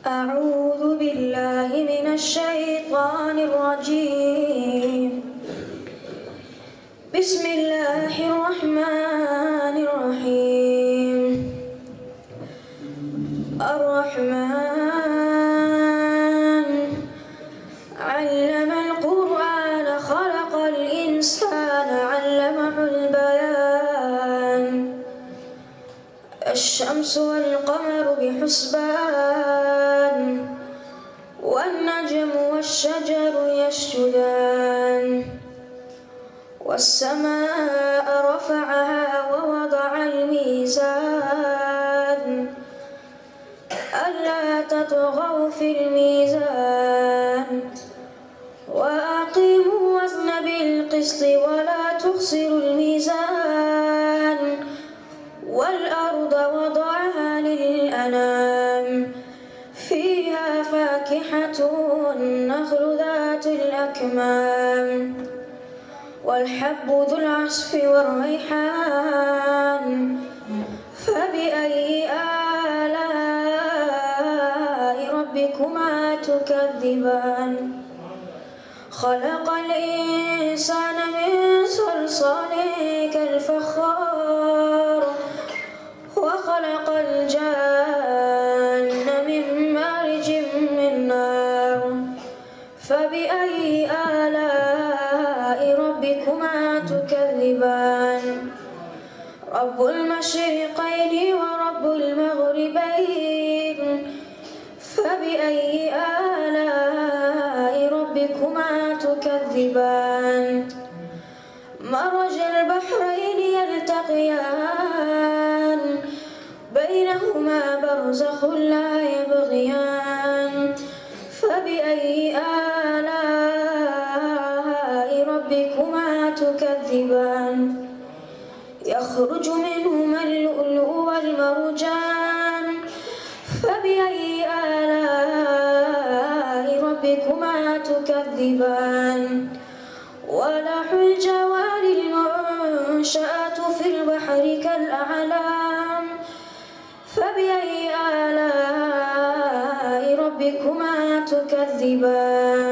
أعوذ بالله من الشيطان الرجيم. بسم الله الرحمن الرحيم. الرحمن علم القرآن خلق الإنسان علمه البيان. الشمس والقمر بحسبان والنجم والشجر يسجدان. والسماء رفعها ووضع الميزان ألا تطغوا في الميزان وأقيموا الوزن بالقسط ولا تخسروا الميزان. والأرض وضعها للأنام فيها فاكهة والنخل ذات الأكمام والحب ذو العصف والريحان. فبأي آلاء ربكما تكذبان؟ خلق الإنسان من صلصال كالفخار وخلق الجان من مارج من نار. فبأي آلاء ربكما تكذبان؟ رب المشرقين ورب المغربين. فبأي آلاء ربكما تكذبان؟ مرج البحرين يلتقيان بينهما برزخ لا يبغيان. فبأي آلاء ربكما تكذبان؟ يخرج منهما اللؤلؤ والمرجان. فبأي آلاء ربكما تكذبان؟ وله الجوار المنشآت في البحر كالأعلام. فبأي آلاء ربكما تكذبان؟